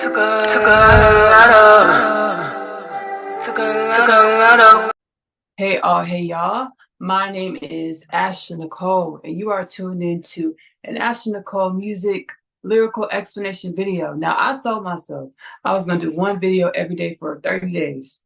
Hey y'all. My name is Ashley-Nicole, and you are tuned into an Ashley-Nicole music lyrical explanation video. Now, I told myself I was going to do one video every day for 30 days.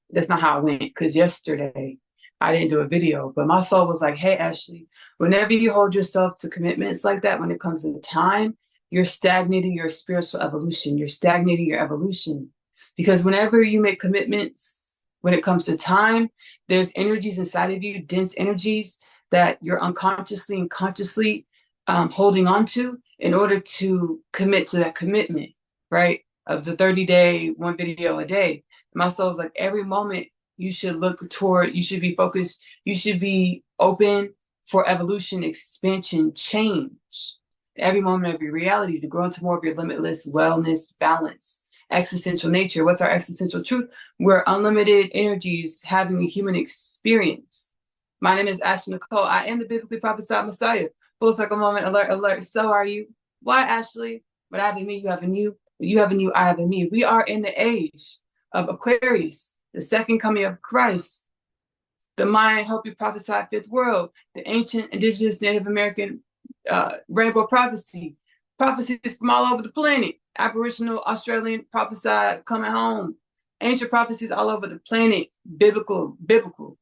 That's not how it went, because yesterday I didn't do a video, but my soul was like, hey, Ashley, whenever you hold yourself to commitments like that, when it comes to time, you're stagnating your spiritual evolution. You're stagnating your evolution. Because whenever you make commitments, when it comes to time, there's energies inside of you, dense energies that you're unconsciously and consciously holding on to in order to commit to that commitment, right? Of the 30-day, one video a day. My soul's like, every moment you should look toward, you should be focused, you should be open for evolution, expansion, change. Every moment of your reality to grow into more of your limitless wellness, balance, existential nature. What's our existential truth? We're unlimited energies having a human experience. My name is Ashley-Nicole. I am the biblically prophesied Messiah. Full circle moment, alert, alert. So are you. Why, Ashley? What I have in me, you have in you. You have in you, I have in me. We are in the age of Aquarius, the second coming of Christ, the Mayan Hopi prophesied fifth world, the ancient indigenous Native American rainbow prophecy, prophecies from all over the planet, Aboriginal Australian prophesied coming home, ancient prophecies all over the planet, biblically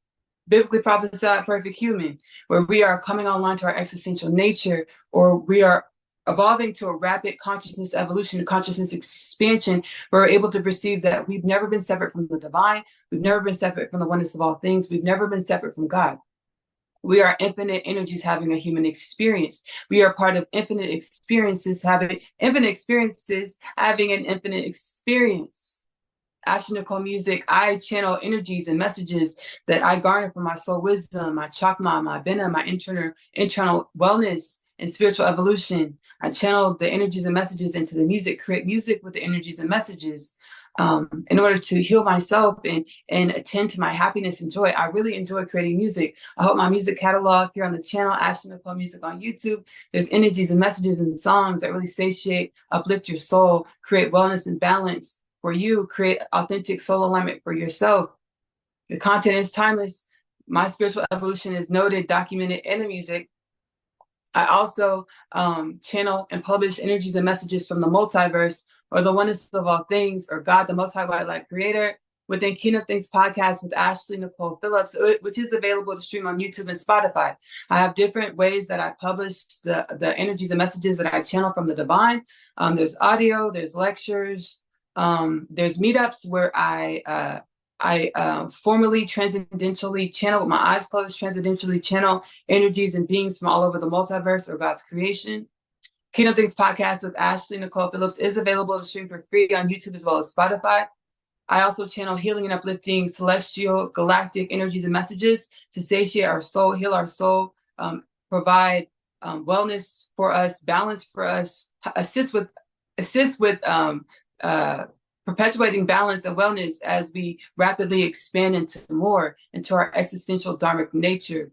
prophesied perfect human, where we are coming online to our existential nature, or we are evolving to a rapid consciousness evolution, consciousness expansion, where we're able to perceive that we've never been separate from the divine. We've never been separate from the oneness of all things. We've never been separate from God. We are infinite energies having a human experience. We are part of infinite experiences, having an infinite experience. Ashley-Nicole music, I channel energies and messages that I garner from my soul wisdom, my chakma, my bina, my internal wellness and spiritual evolution. I channel the energies and messages into the music, create music with the energies and messages in order to heal myself and attend to my happiness and joy. I really enjoy creating music. I hope my music catalog here on the channel, Ashley-Nicole Music on YouTube, there's energies and messages and songs that really satiate, uplift your soul, create wellness and balance for you, create authentic soul alignment for yourself. The content is timeless. My spiritual evolution is noted, documented in the music. I also channel and publish energies and messages from the multiverse, or the oneness of all things, or God, the Most High White Light Creator, within Kingdom Things podcast with Ashley-Nicole Phillips, which is available to stream on YouTube and Spotify. I have different ways that I publish the energies and messages that I channel from the divine. There's audio, there's lectures, there's meetups where I formally, transcendentally channel, with my eyes closed, transcendentally channel energies and beings from all over the multiverse or God's creation. Kingdom Things podcast with Ashley-Nicole Phillips is available to stream for free on YouTube as well as Spotify. I also channel healing and uplifting celestial galactic energies and messages to satiate our soul, heal our soul, provide wellness for us, balance for us, assist with perpetuating balance and wellness as we rapidly expand into our existential dharmic nature.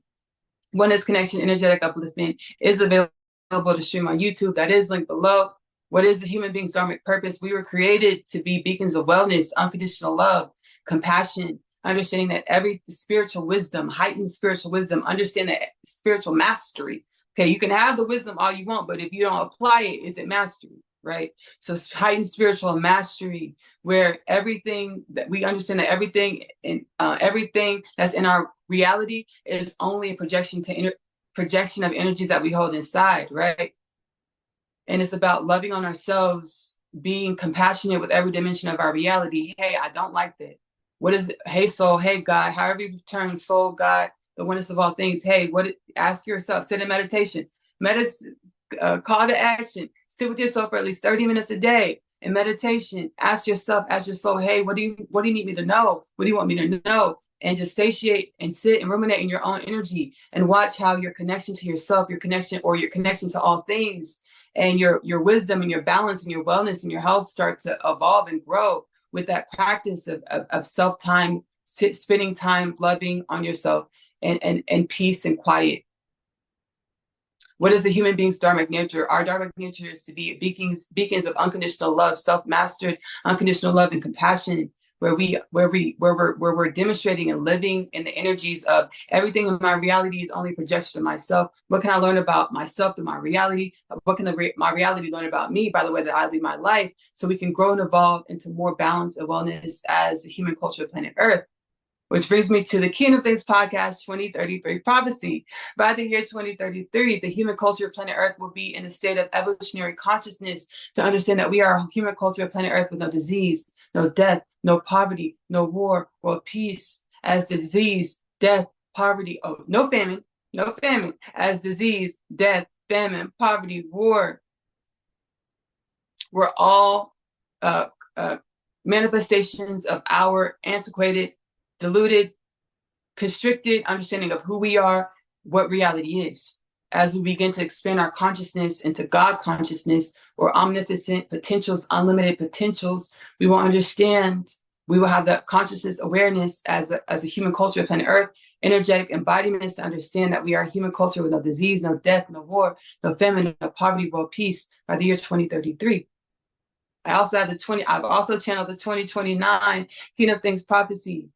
Oneness connection, energetic upliftment is available to stream on YouTube. That is linked below. What is the human being's dharmic purpose? We were created to be beacons of wellness, unconditional love, compassion, understanding that every spiritual wisdom, heightened spiritual wisdom, understand that spiritual mastery. Okay, you can have the wisdom all you want, but if you don't apply it, is it mastery? Right? So heightened spiritual mastery, where everything that we understand that everything that's in our reality is only a projection of energies that we hold inside, right? And it's about loving on ourselves, being compassionate with every dimension of our reality. Hey, I don't like that. What is it? Hey, soul. Hey, God. However you term soul, God, the oneness of all things. Hey, ask yourself. Sit in meditation. Call to action. Sit with yourself for at least 30 minutes a day in meditation. Ask yourself, ask your soul, hey, what do you need me to know? What do you want me to know? And just satiate and sit and ruminate in your own energy and watch how your connection to yourself, your connection to all things, and your wisdom and your balance and your wellness and your health start to evolve and grow with that practice of self-time, spending time loving on yourself and peace and quiet. What is the human being's dharmic nature? Our dharmic nature is to be beacons of unconditional love, self-mastered, unconditional love and compassion, where we're demonstrating and living in the energies of everything in my reality is only projection of myself. What can I learn about myself through my reality? What can my reality learn about me by the way that I live my life? So we can grow and evolve into more balance and wellness as a human culture of planet Earth. Which brings me to the Kingdom Things Podcast 2033 Prophecy. By the year 2033, the human culture of planet Earth will be in a state of evolutionary consciousness to understand that we are a human culture of planet Earth with no disease, no death, no poverty, no war, world peace. As disease, death, poverty, no famine, as disease, death, famine, poverty, war. We're all manifestations of our antiquated, diluted, constricted understanding of who we are, what reality is. As we begin to expand our consciousness into God consciousness or omnipotent potentials, unlimited potentials, we will understand, we will have that consciousness awareness as a human culture of planet Earth, energetic embodiments to understand that we are a human culture with no disease, no death, no war, no famine, no poverty, world peace by the year 2033. I've also channeled the 2029 Kingdom Things Prophecy.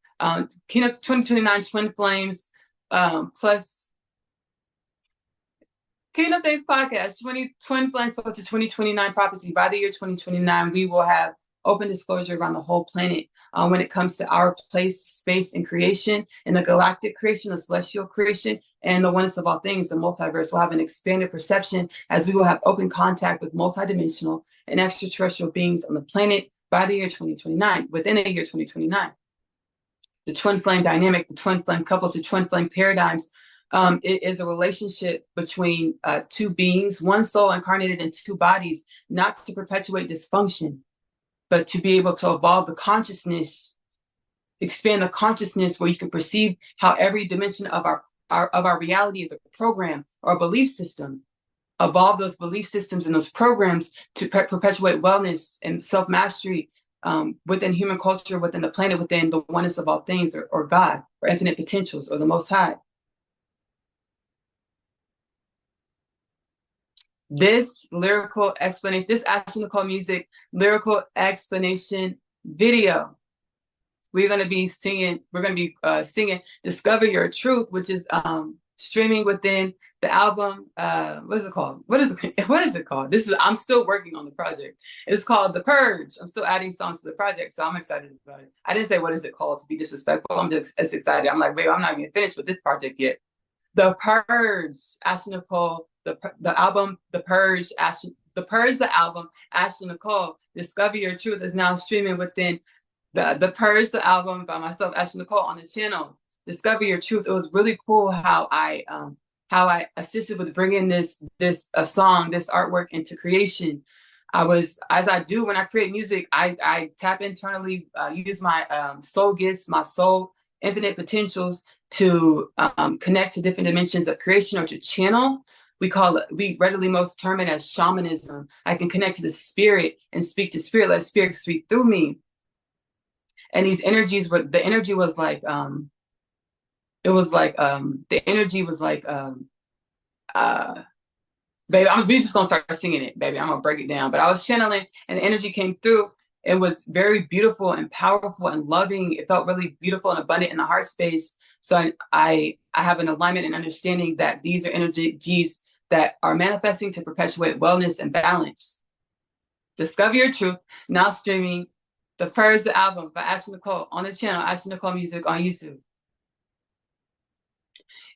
Kingdom 2029 Twin Flames plus Kingdom Things Podcast, Twin Flames plus the 2029 Prophecy. By the year 2029, we will have open disclosure around the whole planet when it comes to our place, space, and creation, and the galactic creation, the celestial creation, and the oneness of all things, the multiverse. Will have an expanded perception as we will have open contact with multidimensional and extraterrestrial beings on the planet by the year 2029, within the year 2029. The twin flame dynamic, the twin flame couples, the twin flame paradigms. It is a relationship between two beings, one soul incarnated in two bodies, not to perpetuate dysfunction, but to be able to evolve the consciousness, expand the consciousness where you can perceive how every dimension of our reality is a program or a belief system. Evolve those belief systems and those programs to perpetuate wellness and self-mastery within human culture, within the planet, within the oneness of all things, or God, or infinite potentials, or the Most High. This lyrical explanation, this Ashley-Nicole music lyrical explanation video, we're going to be singing Discover Your Truth, which is streaming within the album. What is it called? What is it called? I'm still working on the project. It's called The Purge. I'm still adding songs to the project, so I'm excited about it. I didn't say what is it called to be disrespectful. I'm just as excited. I'm like, babe, I'm not even finished with this project yet. The Purge, Ashley-Nicole, the album, The Purge, the album, Ashley-Nicole, Discover Your Truth is now streaming within the Purge, the album by myself, Ashley-Nicole, on the channel. Discover Your Truth. It was really cool how I assisted with bringing this song, this artwork into creation. As I do when I create music, I tap internally, use my soul gifts, my soul infinite potentials to connect to different dimensions of creation or to channel. We readily most term it as shamanism. I can connect to the spirit and speak to spirit, let spirit speak through me. And these energies the energy was like, baby, we just gonna start singing it, baby. I'm gonna break it down. But I was channeling and the energy came through. It was very beautiful and powerful and loving. It felt really beautiful and abundant in the heart space. So I have an alignment and understanding that these are energies that are manifesting to perpetuate wellness and balance. Discover Your Truth, now streaming the Purge, the album by Ashley-Nicole on the channel, Ashley-Nicole Music on YouTube.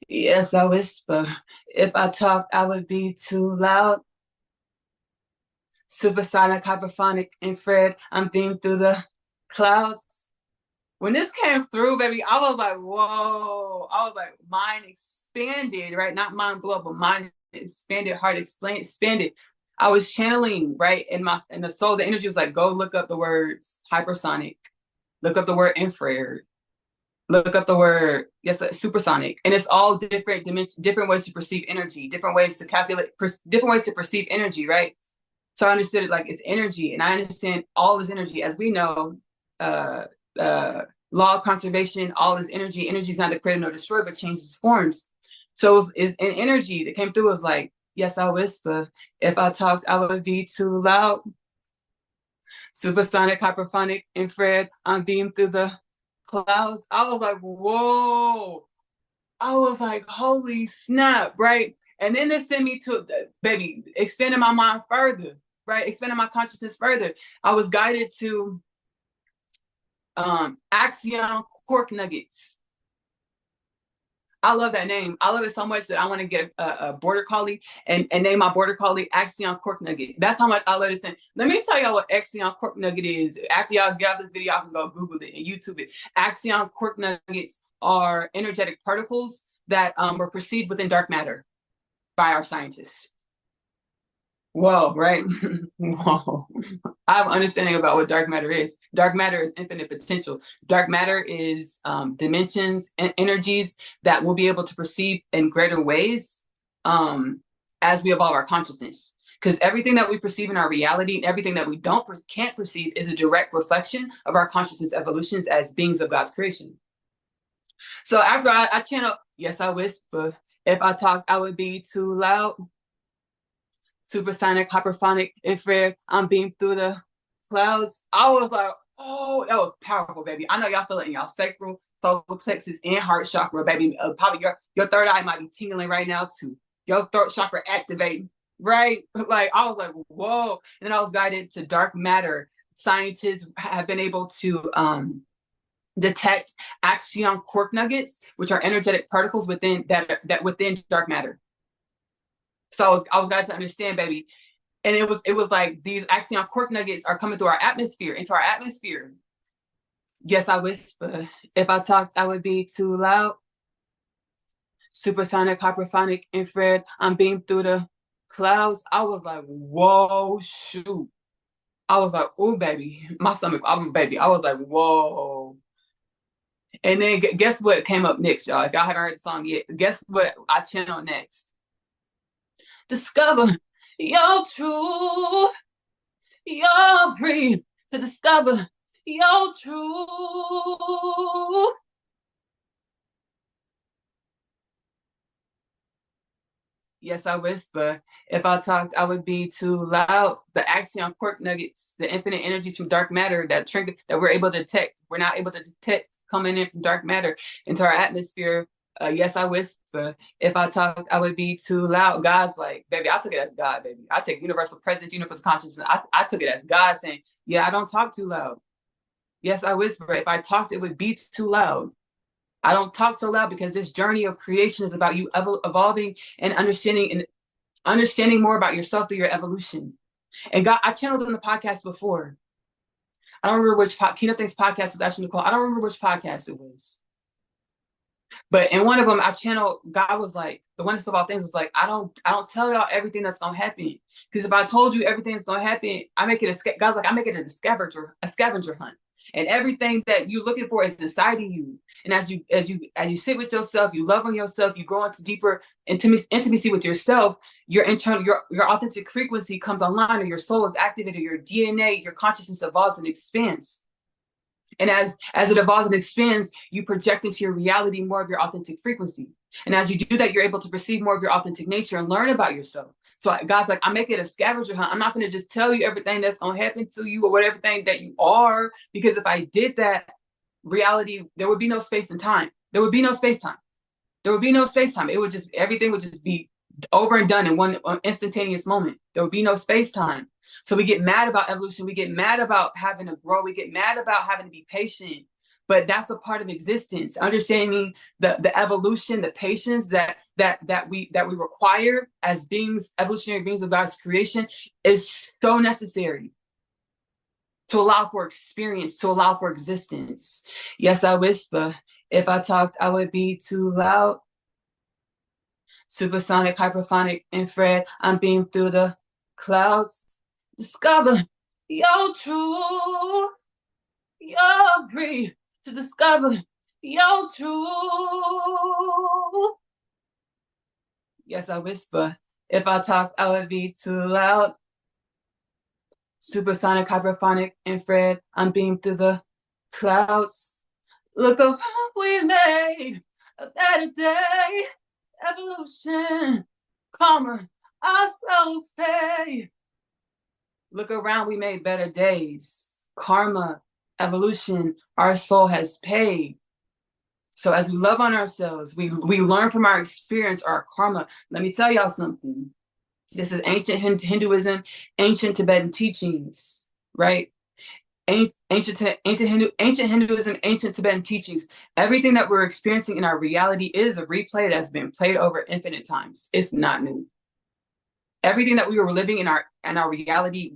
Yes, I whisper. If I talked, I would be too loud. Supersonic, hyperphonic, infrared, I'm beamed through the clouds. When this came through, baby, I was like, whoa. I was like, mind expanded, right? Not mind blown, but mind expanded, heart expanded. I was channeling, right? In the soul, the energy was like, go look up the words hypersonic, look up the word infrared, look up the word, yes, supersonic. And it's all different dimensions, different ways to perceive energy, different ways to calculate, different ways to perceive energy, right? So I understood it like it's energy, and I understand all is energy. As we know, law of conservation, all is energy. Energy is not the creator nor destroyer, but changes forms. So it's an energy that came through was like, Yes, I whisper. If I talked, I would be too loud. Supersonic, hyperphonic, infrared, I'm beamed through the clouds. I was like, whoa. I was like, holy snap, right? And then they sent me to, baby, expanding my mind further, right? Expanding my consciousness further. I was guided to Axion Cork Nuggets. I love that name. I love it so much that I want to get a border collie and name my border collie Axion Cork Nugget. That's how much I love it. Let me tell y'all what Axion Cork Nugget is. After y'all get out this video, y'all can go Google it and YouTube it. Axion Cork Nuggets are energetic particles that were perceived within dark matter by our scientists. Whoa, right? Whoa. I have an understanding about what dark matter is. Dark matter is infinite potential. Dark matter is dimensions and energies that we'll be able to perceive in greater ways as we evolve our consciousness. Because everything that we perceive in our reality and everything that we can't perceive is a direct reflection of our consciousness evolutions as beings of God's creation. So after I channel, yes, I whisper. If I talked, I would be too loud. Supersonic, hyperphonic, infrared, I'm beamed through the clouds. I was like, oh, that was powerful, baby. I know y'all feel it in y'all sacral, solar plexus, and heart chakra, baby. Probably your third eye might be tingling right now too. Your throat chakra activating, right? Like I was like, whoa. And then I was guided to dark matter. Scientists have been able to detect axion quark nuggets, which are energetic particles within within dark matter. So I was guided to understand, baby. And it was like these axion quark nuggets are coming through our atmosphere, into our atmosphere. Yes, I whisper. If I talked, I would be too loud. Supersonic, hyperphonic, infrared, I'm beamed through the clouds. I was like, whoa, shoot. I was like, oh, baby. My stomach, baby. I was like, whoa. And then guess what came up next, y'all? If y'all haven't heard the song yet, guess what I channeled next? Discover your truth. You're free to discover your truth. Yes, I whisper. If I talked, I would be too loud. The axion quark nuggets, the infinite energies from dark matter that we're able to detect. We're not able to detect coming in from dark matter into our atmosphere. Yes, I whisper. If I talked, I would be too loud. God's like, baby, I took it as God, baby. I take universal presence, universal consciousness. I took it as God saying, yeah, I don't talk too loud. Yes, I whisper. If I talked, it would be too loud. I don't talk so loud because this journey of creation is about you evolving and understanding more about yourself through your evolution. And God, I channeled in the podcast before. I don't remember which Keynote Things podcast with Ashley-Nicole. I don't remember which podcast it was. But in one of them, I channeled, God was like, the oneness of all things was like, I don't tell y'all everything that's gonna happen. Because if I told you everything that's gonna happen, God's like, I make it a scavenger hunt. And everything that you're looking for is inside of you. And as you sit with yourself, you love on yourself, you grow into deeper intimacy with yourself, your internal, your authentic frequency comes online, or your soul is activated, your DNA, your consciousness evolves and expands. And as it evolves and expands, you project into your reality more of your authentic frequency. And as you do that, you're able to perceive more of your authentic nature and learn about yourself. So God's like, I make it a scavenger hunt. I'm not going to just tell you everything that's going to happen to you or whatever thing that you are, because if I did that, reality, there would be no space and time. There would be no space time. There would be no space time. Everything would just be over and done in one instantaneous moment. There would be no space time. So we get mad about evolution. We get mad about having to grow. We get mad about having to be patient. But that's a part of existence. Understanding the evolution, the patience that we require as beings, evolutionary beings of God's creation, is so necessary to allow for experience, to allow for existence. Yes, I whisper. If I talked, I would be too loud. Supersonic, hyperphonic, infrared, I'm beamed through the clouds. Discover your truth. You're free to discover your truth. Yes, I whisper. If I talked, I would be too loud. Supersonic, hyperphonic, infrared, I'm beamed through the clouds. Look at what we made, a better day, evolution, calmer, our souls pay. Look around, we made better days. Karma, evolution, our soul has paid. So as we love on ourselves, we learn from our experience, our karma. Let me tell y'all something. This is ancient Hinduism, ancient Tibetan teachings, right? Ancient Hinduism, ancient Tibetan teachings. Everything that we're experiencing in our reality is a replay that's been played over infinite times. It's not new. Everything that we were living in our reality,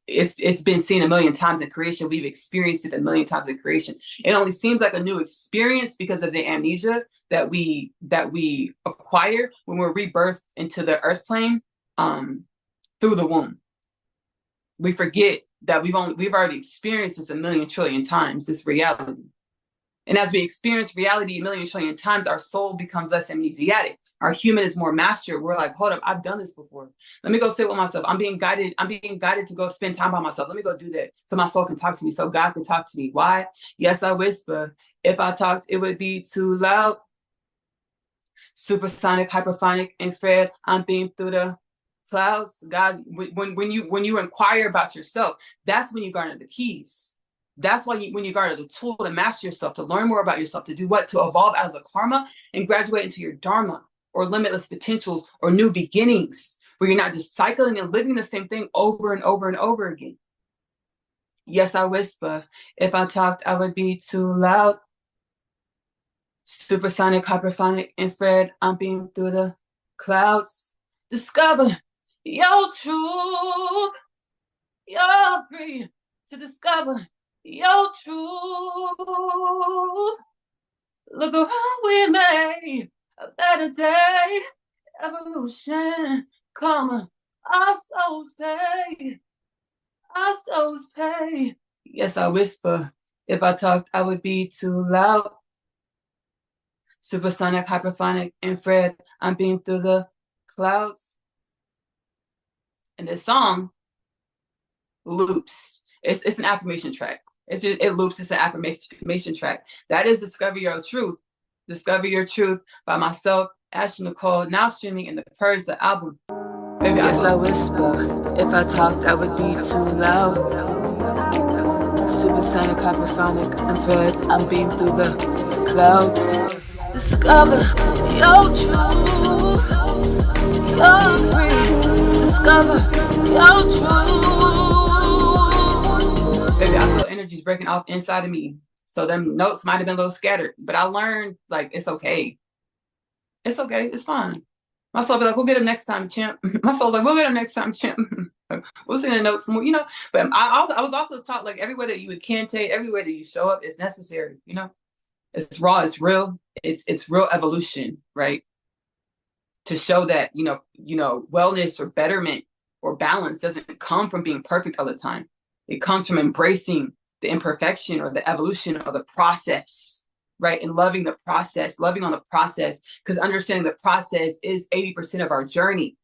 it's been seen a million times in creation. We've experienced it a million times in creation. It only seems like a new experience because of the amnesia that we acquire when we're rebirthed into the earth plane through the womb. We forget that we've already experienced this a million trillion times, this reality. And as we experience reality a million trillion times, our soul becomes less amnesiac. Our human is more master. We're like, hold up, I've done this before. Let me go sit with myself. I'm being guided to go spend time by myself. Let me go do that so my soul can talk to me, so God can talk to me. Why? Yes, I whisper. If I talked, it would be too loud. Supersonic, hyperphonic, infrared, I'm beamed through the clouds. God, when you inquire about yourself, that's when you garner the keys. That's why when you garner the tool to master yourself, to learn more about yourself, to do what? To evolve out of the karma and graduate into your dharma or limitless potentials or new beginnings, where you're not just cycling and living the same thing over and over and over again. Yes, I whisper. If I talked, I would be too loud. Supersonic, hyperphonic, infrared, I'm beamed through the clouds. Discover your truth. You're free to discover your truth. Look around, we made a better day. Evolution, karma, our souls pay. Our souls pay. Yes, I whisper. If I talked, I would be too loud. Supersonic, hyperphonic, infrared, I'm beamed through the clouds. And this song loops. It's an affirmation track. It loops. It's an affirmation track. That is Discover Your Truth. Discover Your Truth by myself, Ashley-Nicole, now streaming in the Purge, the album. Baby, yes, I whisper. If I talked, I would be too loud. Supersonic, hyperphonic, infrared, I'm beamed through the clouds. Discover your truth. You're free. Discover your truth. Baby, I feel energy's breaking off inside of me. So them notes might have been a little scattered, but I learned, like, it's okay. It's okay. It's fine. My soul be like, we'll get him next time, champ. My soul like, we'll get him next time, champ. We'll sing the notes more, But I was also taught, like, everywhere that you would cantate, everywhere that you show up is necessary, It's raw, it's real, it's real evolution, right? To show that, wellness or betterment or balance doesn't come from being perfect all the time. It comes from embracing the imperfection or the evolution or the process, right? And loving the process, loving on the process, because understanding the process is 80% of our journey.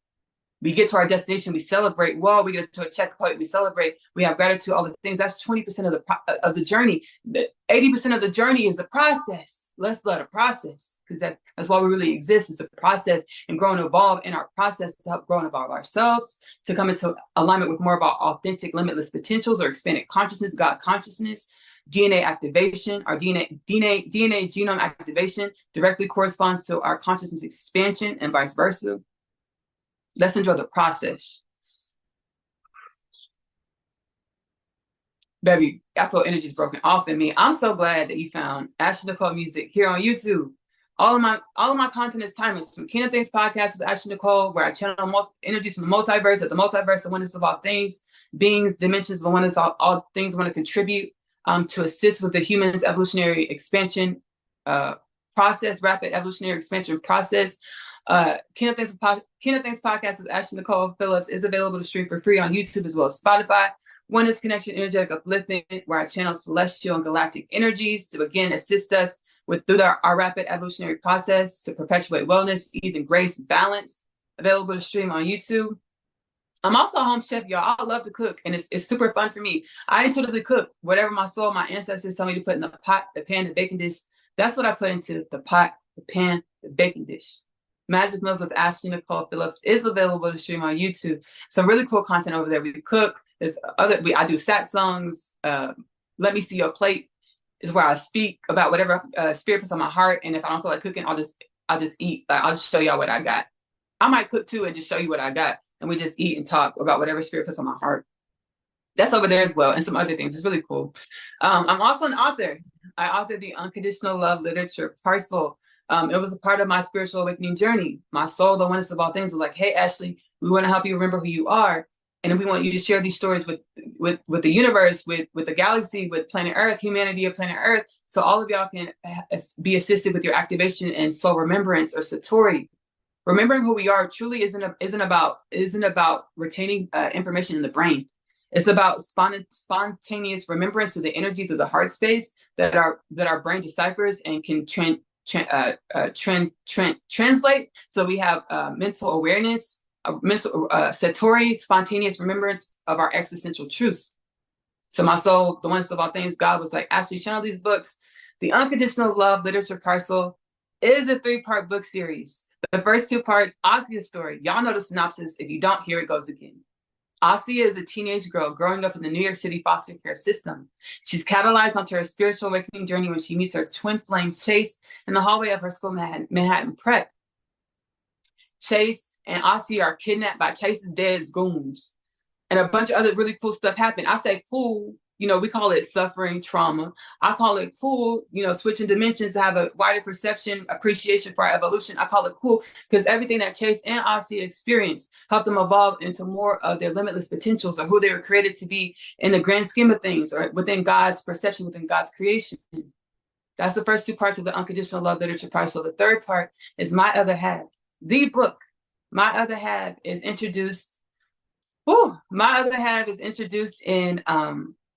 We get to our destination, we celebrate. Well, we get to a checkpoint, we celebrate. We have gratitude, all the things. That's 20% of the journey. The 80% of the journey is the process. Let's love the process, because that's why we really exist. It's a process, and grow and evolve in our process to help grow and evolve ourselves, to come into alignment with more of our authentic, limitless potentials or expanded consciousness, God consciousness. DNA activation, our DNA genome activation directly corresponds to our consciousness expansion and vice versa. Let's enjoy the process. Baby, I feel energy's broken off in me. I'm so glad that you found Ashley-Nicole music here on YouTube. All of my content is timeless. From Kingdom Things Podcast with Ashley-Nicole, where I channel energies from the multiverse, the multiverse, the oneness of all things, beings, dimensions, the oneness, all things want to contribute to assist with the human's evolutionary expansion process, rapid evolutionary expansion process. Kingdom Things Podcast with Ashley-Nicole Phillips is available to stream for free on YouTube as well as Spotify. Oneness Connection Energetic Upliftment, where I channel celestial and galactic energies to again assist us through our rapid evolutionary process to perpetuate wellness, ease, and grace, balance. Available to stream on YouTube. I'm also a home chef, y'all. I love to cook, and it's super fun for me. I intuitively cook whatever my soul, my ancestors tell me to put in the pot, the pan, the baking dish. That's what I put into the pot, the pan, the baking dish. Magic Meals with Ashley-Nicole Phillips is available to stream on YouTube. Some really cool content over there. We cook. I do sat songs. Let Me See Your Plate is where I speak about whatever spirit puts on my heart. And if I don't feel like cooking, I'll just eat. I'll just show y'all what I got. I might cook too and just show you what I got. And we just eat and talk about whatever spirit puts on my heart. That's over there as well, and some other things. It's really cool. I'm also an author. I authored the Unconditional Love Literature Parcel. It was a part of my spiritual awakening journey. My soul, the oneness of all things, was like, hey, Ashley, we want to help you remember who you are. And we want you to share these stories with the universe, with the galaxy, with planet Earth, humanity of planet Earth. So all of y'all can be assisted with your activation and soul remembrance or Satori. Remembering who we are truly isn't about retaining information in the brain. It's about spontaneous remembrance through the energy, through the heart space that our brain deciphers and can translate. So we have mental awareness, mental satori, spontaneous remembrance of our existential truths. So my soul, the oneness of all things, God was like, Ashley, channel these books. The Unconditional Love Literature Parcel is a 3-part book series. The first 2 parts, Asia's story. Y'all know the synopsis. If you don't, here it goes again. Asia is a teenage girl growing up in the New York City foster care system. She's catalyzed onto her spiritual awakening journey when she meets her twin flame, Chase, in the hallway of her school, Manhattan Prep. Chase and Asia are kidnapped by Chase's dad's goons. And a bunch of other really cool stuff happened. I say cool, we call it suffering, trauma. I call it cool, switching dimensions to have a wider perception, appreciation for our evolution. I call it cool because everything that Chase and Asia experienced helped them evolve into more of their limitless potentials or who they were created to be in the grand scheme of things or within God's perception, within God's creation. That's the first 2 parts of the Unconditional Love Literature Parcel. The third part is My Other Half. The book, My Other Half, is introduced. My Other Half is introduced in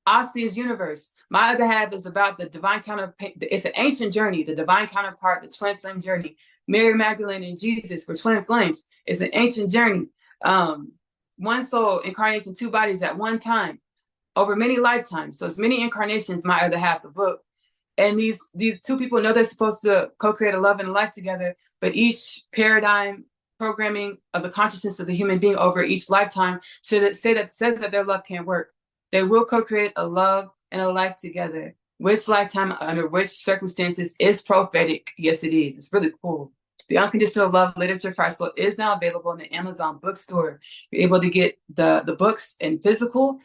Asia's universe. My Other Half is about the divine counterpart. It's an ancient journey, the divine counterpart, the twin flame journey. Mary Magdalene and Jesus were twin flames. It's an ancient journey. One soul incarnates in 2 bodies at one time over many lifetimes. So it's many incarnations, My Other Half, the book. And these 2 people know they're supposed to co-create a love and a life together, but each paradigm programming of the consciousness of the human being over each lifetime says that their love can't work. They will co-create a love and a life together. Which lifetime, under which circumstances, is prophetic. Yes, it is. It's really cool. The Unconditional Love Literature Parcel is now available in the Amazon bookstore. You're able to get the books in physical,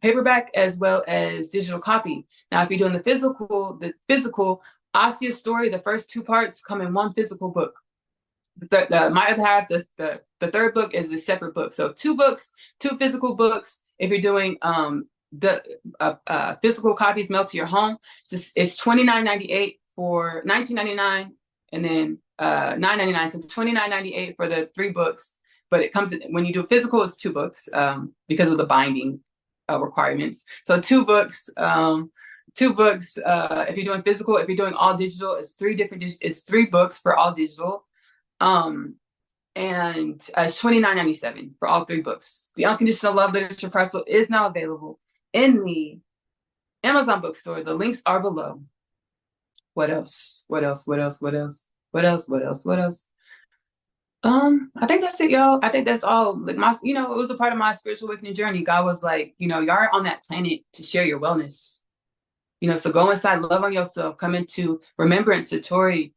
paperback, as well as digital copy. Now, if you're doing the physical, Asia's story, the first 2 parts come in one physical book. My Other Half, the third book is a separate book. So 2 books, 2 physical books. If you're doing the physical copies mailed to your home, it's $29.98 for $19.99, and then $9.99. So $29.98 for the 3 books. But it comes when you do physical, it's 2 books because of the binding requirements. So 2 books. 2 books. If you're doing physical, if you're doing all digital, it's 3 books for all digital. And it's $29.97 for all 3 books. The Unconditional Love Literature Parcel is now available in the Amazon bookstore. The links are below. What else? I think that's it, y'all. I think that's all. Like it was a part of my spiritual awakening journey. God was like, y'all are on that planet to share your wellness. So go inside, love on yourself, come into remembrance, satori,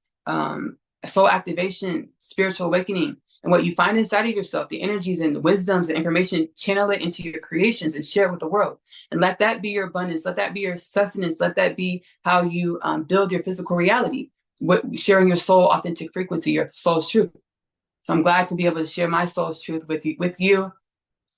soul activation, spiritual awakening. And what you find inside of yourself, the energies and the wisdoms and information, channel it into your creations and share it with the world. And let that be your abundance. Let that be your sustenance. Let that be how you build your physical reality. Sharing your soul authentic frequency, your soul's truth. So I'm glad to be able to share my soul's truth with you.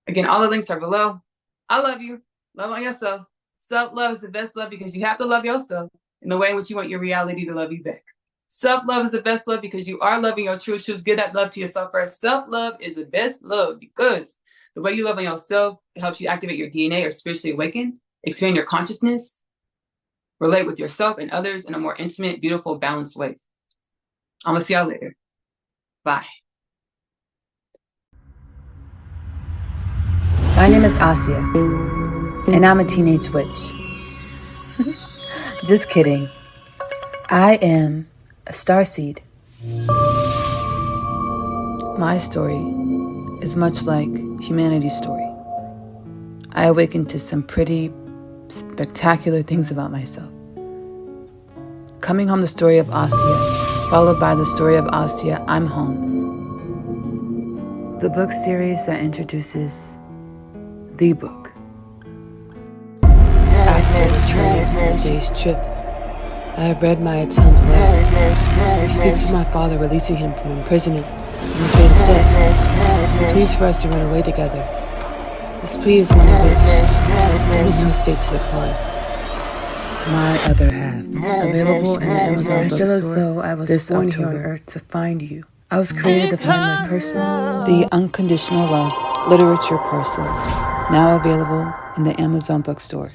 Again, all the links are below. I love you. Love on yourself. Self-love is the best love because you have to love yourself in the way in which you want your reality to love you back. Self-love is the best love because you are loving your true truths. Give that love to yourself first. Self-love is the best love because the way you love on yourself, it helps you activate your DNA or spiritually awaken, expand your consciousness, relate with yourself and others in a more intimate, beautiful, balanced way. I'm going to see y'all later. Bye. My name is Asia, and I'm a teenage witch. Just kidding. I am a starseed. My story is much like humanity's story. I awakened to some pretty spectacular things about myself. Coming home, the story of Asya, followed by the story of Asya, I'm home. The book series that introduces the book. After returning from a day's trip, I have read my attempt's letter. He speaks of my father releasing him from imprisonment and the fate of death. He pleads for us to run away together. This plea is one of which I make no state to decline. My other half, available in the Amazon bookstore. I feel as though I was born here on earth to find you. I was created to find my person. The Unconditional Love Literature Parcel, now available in the Amazon bookstore.